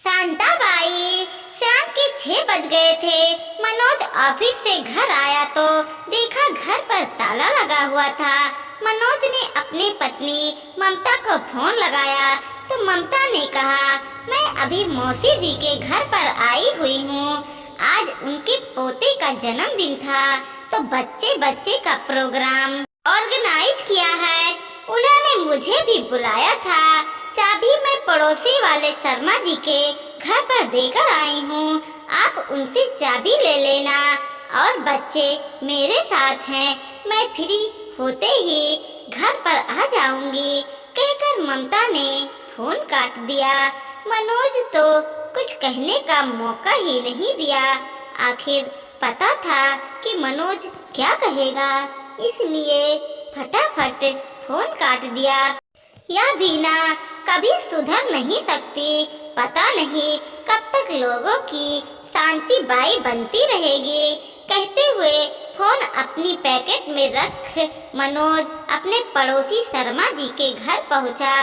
शांताबाई, शाम के 6 बज गए थे। मनोज ऑफिस से घर आया तो देखा घर पर ताला लगा हुआ था। मनोज ने अपनी पत्नी ममता को फोन लगाया तो ममता ने कहा, मैं अभी मौसी जी के घर पर आई हुई हूँ। आज उनके पोते का जन्मदिन था तो बच्चे बच्चे का प्रोग्राम ऑर्गेनाइज किया है। उन्होंने मुझे भी बुलाया था। चाबी मैं पड़ोसी वाले शर्मा जी के घर पर देकर आई हूँ। आप उनसे चाबी ले लेना और बच्चे मेरे साथ हैं। मैं फ्री होते ही घर पर आ जाऊंगी, कहकर ममता ने फोन काट दिया। मनोज तो कुछ कहने का मौका ही नहीं दिया। आखिर पता था कि मनोज क्या कहेगा, इसलिए फटाफट फोन काट दिया। यह बीना कभी सुधर नहीं सकती। पता नहीं कब तक लोगों की शांतिबाई बनती रहेगी। कहते हुए फोन अपनी पैकेट में रख मनोज अपने पड़ोसी शर्मा जी के घर पहुंचा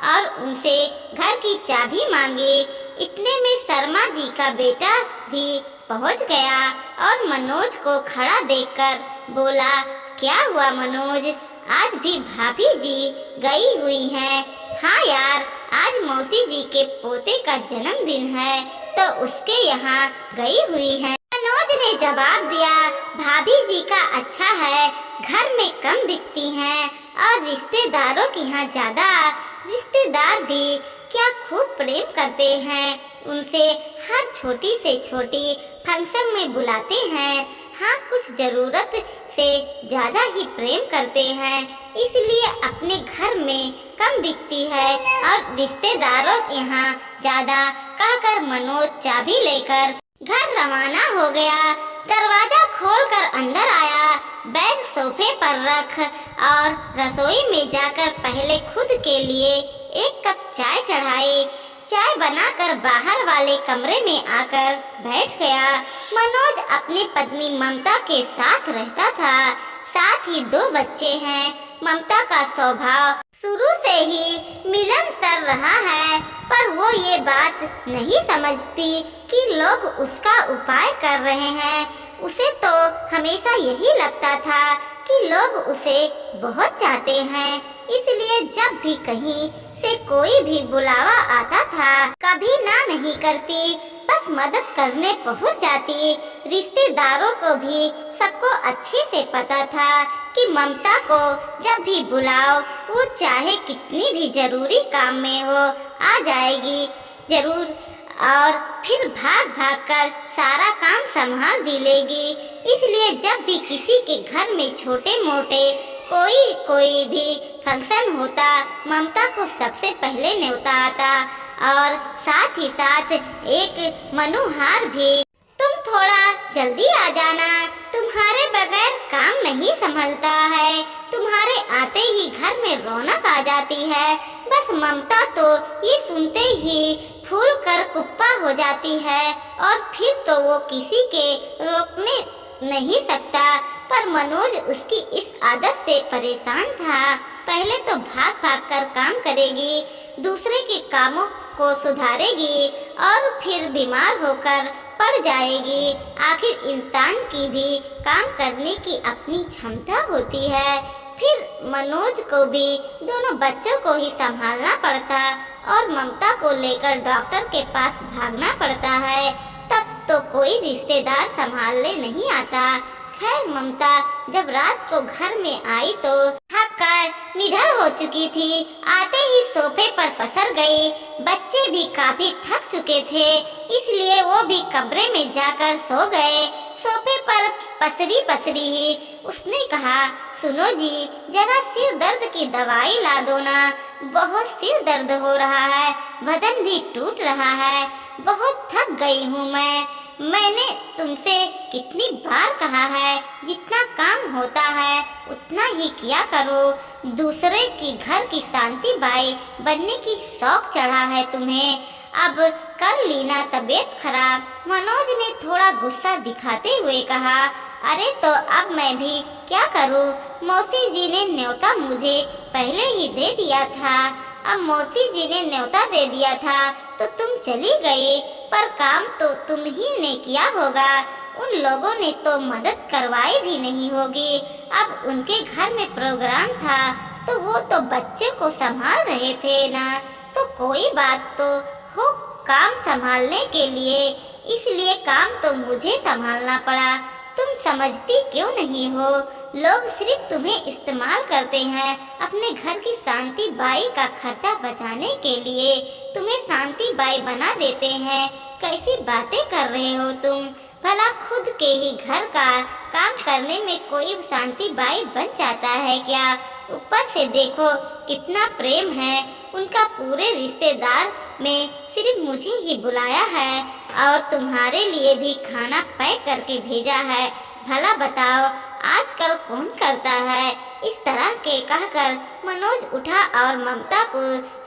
और उनसे घर की चाबी मांगी। इतने में शर्मा जी का बेटा भी पहुंच गया और मनोज को खड़ा देखकर बोला, क्या हुआ मनोज, आज भी भाभी जी गई हुई हैं? हाँ यार, आज मौसी जी के पोते का जन्मदिन है तो उसके यहाँ गई हुई है। मनोज ने जवाब दिया, भाभी जी का अच्छा है, घर में कम दिखती हैं और रिश्तेदारों के यहाँ ज्यादा। रिश्तेदार भी क्या खूब प्रेम करते हैं, उनसे हर छोटी से छोटी फंक्शन में बुलाते हैं। हाँ, कुछ जरूरत से ज्यादा ही प्रेम करते हैं, इसलिए अपने घर में कम दिखती है और रिश्तेदारों के यहाँ ज्यादा, कहकर मनोज चाबी लेकर घर रवाना हो गया। दरवाजा खोलकर अंदर आया, बैग सोफे पर रख और रसोई में जाकर पहले खुद के लिए 1 कप चाय चढ़ाई। चाय बनाकर बाहर वाले कमरे में आकर बैठ गया। मनोज अपनी पत्नी ममता के साथ रहता था, साथ ही 2 बच्चे हैं। ममता का स्वभाव शुरू से ही मिलनसार रहा है, पर वो ये बात नहीं समझती कि लोग उसका उपाय कर रहे हैं। उसे तो हमेशा यही लगता था कि लोग उसे बहुत चाहते हैं, इसलिए जब भी कहीं से कोई भी बुलावा आता था कभी ना नहीं करती, बस मदद करने पहुंच जाती। रिश्तेदारों को भी सबको अच्छे से पता था कि ममता को जब भी बुलाओ वो चाहे कितनी भी जरूरी काम में हो आ जाएगी जरूर, और फिर भाग भाग कर सारा काम संभाल भी लेगी। इसलिए जब भी किसी के घर में छोटे मोटे कोई भी फंक्शन होता, ममता को सबसे पहले न्योता आता और साथ ही साथ एक मनोहार भी, तुम थोड़ा जल्दी आ जाना, तुम्हारे बगैर काम नहीं संभलता है, तुम्हारे आते ही घर में रौनक आ जाती है। बस ममता तो ये सुनते ही फूल कर कुप्पा हो जाती है और फिर तो वो किसी के रोकने नहीं सकता। पर मनोज उसकी इस आदत से परेशान था। पहले तो भाग भाग कर काम करेगी, दूसरे के कामों को सुधारेगी और फिर बीमार होकर पड़ जाएगी। आखिर इंसान की भी काम करने की अपनी क्षमता होती है। फिर मनोज को भी दोनों बच्चों को ही संभालना पड़ता और ममता को लेकर डॉक्टर के पास भागना पड़ता है। तब तो कोई रिश्तेदार संभालने नहीं आता। खैर, ममता जब रात को घर में आई तो थक कर निढाल हो चुकी थी। आते ही सोफे पर पसर गई। बच्चे भी काफी थक चुके थे, इसलिए वो भी कमरे में जाकर सो गए। सोफे पर पसरी ही उसने कहा, सुनो जी, जरा सिर दर्द की दवाई ला दो ना, बहुत सिर दर्द हो रहा है, बदन भी टूट रहा है, बहुत थक गई हूँ मैंने तुमसे कितनी बार कहा है, जितना काम होता है उतना ही किया करो। दूसरे की घर की शांतिबाई बनने की शौक चढ़ा है तुम्हें, अब कर ली ना तबीयत खराब। मनोज ने थोड़ा गुस्सा दिखाते हुए कहा, अरे तो अब मैं भी क्या करूं? मौसी जी ने न्योता मुझे पहले ही दे दिया था। अब मौसी जी ने न्योता दे दिया था तो तुम चली गई, पर काम तो तुम ही ने किया होगा। उन लोगों ने तो मदद करवाई भी नहीं होगी। अब उनके घर में प्रोग्राम था तो वो तो बच्चे को संभाल रहे थे ना, तो कोई बात तो हो काम संभालने के लिए, इसलिए काम तो मुझे संभालना पड़ा। तुम समझती क्यों नहीं हो? लोग सिर्फ तुम्हें इस्तेमाल करते हैं अपने घर की शांति बाई का खर्चा बचाने के लिए, तुम्हें शांति बाई बना देते हैं। कैसी बातें कर रहे हो तुम? भला खुद के ही घर का काम करने में कोई शांति बाई बन जाता है क्या? ऊपर से देखो कितना प्रेम है उनका, पूरे रिश्तेदार में सिर्फ मुझे ही बुलाया है और तुम्हारे लिए भी खाना पैक करके भेजा है। भला बताओ आजकल कौन करता है? इस तरह के कहकर मनोज उठा और ममता को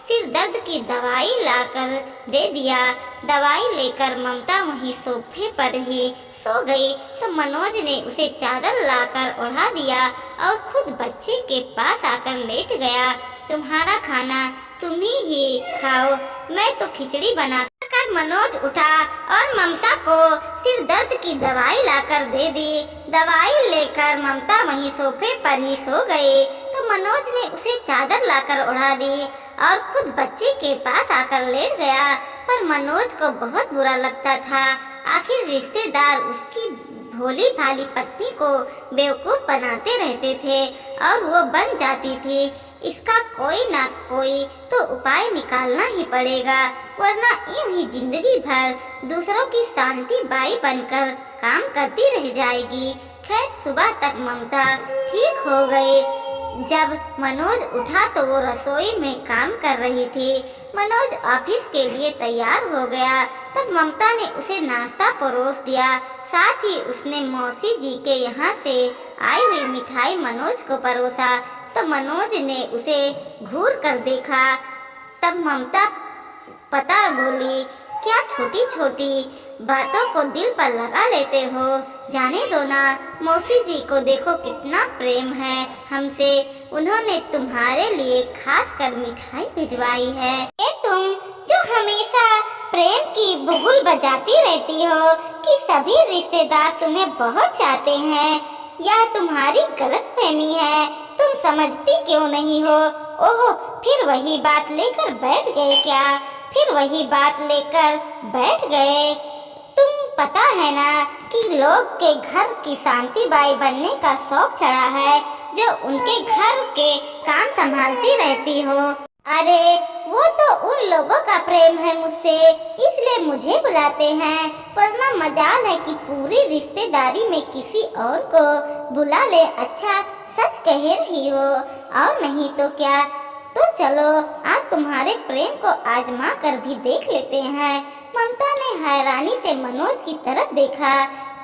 सिर दर्द की दवाई लाकर दे दिया। दवाई लेकर ममता वहीं सोफे पर ही सो गई तो मनोज ने उसे चादर लाकर ओढ़ा दिया और खुद बच्चे के पास आकर लेट गया। तुम्हारा खाना तुम ही खाओ, मैं तो खिचड़ी बना कर। मनोज उठा और ममता को सिर दर्द की दवाई लाकर दे दी। दवाई लेकर ममता वहीं सोफे पर ही सो गई तो मनोज ने उसे चादर लाकर ओढ़ा दी और खुद बच्चे के पास आकर लेट गया। पर मनोज को बहुत बुरा लगता था, आखिर रिश्तेदार उसकी भोली भाली पत्नी को बेवकूफ बनाते रहते थे और वो बन जाती थी। इसका कोई ना कोई तो उपाय निकालना ही पड़ेगा, वरना यूं ही जिंदगी भर दूसरों की शांति बाई बनकर काम करती रह जाएगी। खैर सुबह तक ममता ठीक हो गई। जब मनोज उठा तो वो रसोई में काम कर रही थी। मनोज ऑफिस के लिए तैयार हो गया तब ममता ने उसे नाश्ता परोस दिया, साथ ही उसने मौसी जी के यहाँ से आई हुई मिठाई मनोज को परोसा। तो मनोज ने उसे घूर कर देखा तब ममता पता बोली, क्या छोटी छोटी बातों को दिल पर लगा लेते हो? जाने दो ना, मौसी जी को देखो कितना प्रेम है हमसे, उन्होंने तुम्हारे लिए खास कर मिठाई भिजवाई है। ये तुम जो हमेशा प्रेम की बुगुल बजाती रहती हो कि सभी रिश्तेदार तुम्हें बहुत चाहते हैं, यह तुम्हारी गलतफहमी है। तुम समझती क्यों नहीं हो? ओहो, फिर वही बात लेकर बैठ गए क्या? फिर वही बात लेकर बैठ गए। तुम पता है ना कि लोग के घर की शांति बाई बनने का शौक चढ़ा है, जो उनके घर के काम संभालती रहती हो। अरे वो तो उन लोगों का प्रेम है मुझसे, इसलिए मुझे बुलाते हैं, वरना मजाल है कि पूरी रिश्तेदारी में किसी और को बुला ले। अच्छा सच कह रही हो, और नहीं तो क्या। तो चलो आज तुम्हारे प्रेम को आजमा कर भी देख लेते हैं। ममता ने हैरानी से मनोज की तरफ देखा।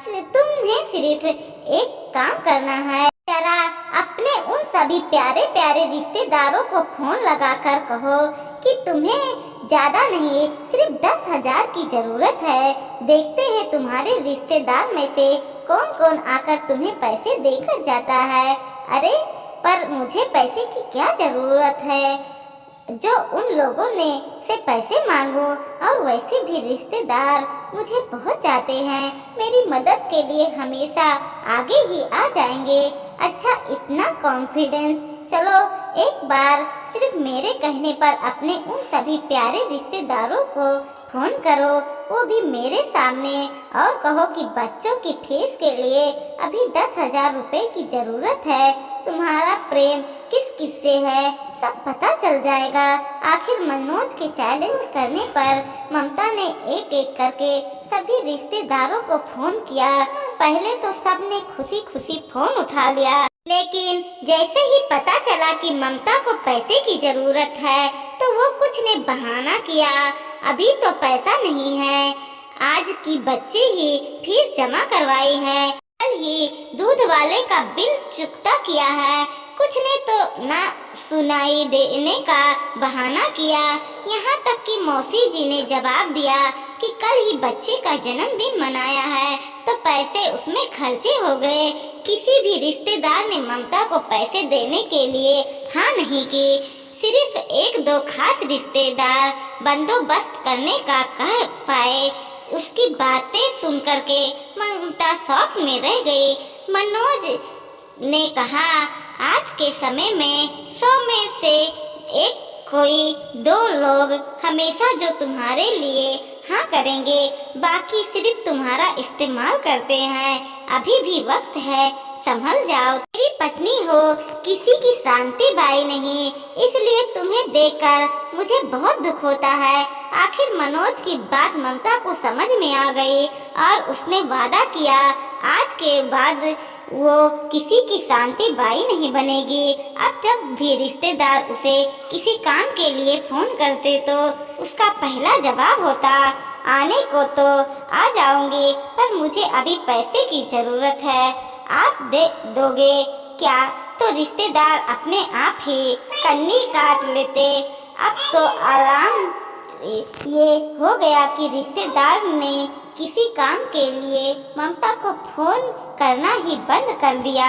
तुम्हें सिर्फ एक काम करना है, जरा अपने उन सभी प्यारे प्यारे रिश्तेदारों को फोन लगाकर कहो कि तुम्हें ज्यादा नहीं सिर्फ 10,000 की जरूरत है। देखते हैं तुम्हारे रिश्तेदार में से कौन कौन आकर तुम्हें पैसे देकर जाता है। अरे पर मुझे पैसे की क्या जरूरत है, जो उन लोगों ने से पैसे मांगो, और वैसे भी रिश्तेदार मुझे बहुत चाहते हैं, मेरी मदद के लिए हमेशा आगे ही आ जाएंगे। अच्छा इतना कॉन्फिडेंस, चलो एक बार सिर्फ मेरे कहने पर अपने उन सभी प्यारे रिश्तेदारों को फोन करो, वो भी मेरे सामने, और कहो कि बच्चों की फीस के लिए अभी 10,000 रुपए की जरूरत है। तुम्हारा प्रेम किस किस से है सब पता चल जाएगा। आखिर मनोज के चैलेंज करने पर ममता ने एक एक करके सभी रिश्तेदारों को फोन किया। पहले तो सबने खुशी खुशी फोन उठा लिया, लेकिन जैसे ही पता चला कि ममता को पैसे की जरूरत है तो वो कुछ ने बहाना किया, अभी तो पैसा नहीं है, आज की बच्चे ही फीस जमा करवाई है, कल ही दूध वाले का बिल चुकता किया है। कुछ ने तो ना सुनाई देने का बहाना किया। यहाँ तक कि मौसी जी ने जवाब दिया कि कल ही बच्चे का जन्मदिन मनाया है तो पैसे उसमें खर्चे हो गए। किसी भी रिश्तेदार ने ममता को पैसे देने के लिए हाँ नहीं की। सिर्फ एक दो खास रिश्तेदार बंदोबस्त करने का कह पाए। उसकी बातें सुनकर के ममता शौक में रह गई। मनोज ने कहा, आज के समय में 100 में से एक कोई 2 लोग हमेशा जो तुम्हारे लिए हाँ करेंगे, बाकी सिर्फ तुम्हारा इस्तेमाल करते हैं। अभी भी वक्त है, संभल जाओ। तेरी पत्नी हो, किसी की शांति बाई नहीं, इसलिए तुम्हें देखकर मुझे बहुत दुख होता है। आखिर मनोज की बात ममता को समझ में आ गई और उसने वादा किया, आज के बाद वो किसी की शांति बाई नहीं बनेगी। अब जब भी रिश्तेदार उसे किसी काम के लिए फोन करते तो उसका पहला जवाब होता, आने को तो आ जाऊंगी, पर मुझे अभी पैसे की जरूरत है, आप दे दोगे क्या? तो रिश्तेदार अपने आप ही कन्नी काट लेते। अब तो आराम ये हो गया कि रिश्तेदार ने किसी काम के लिए ममता को फोन करना ही बंद कर दिया।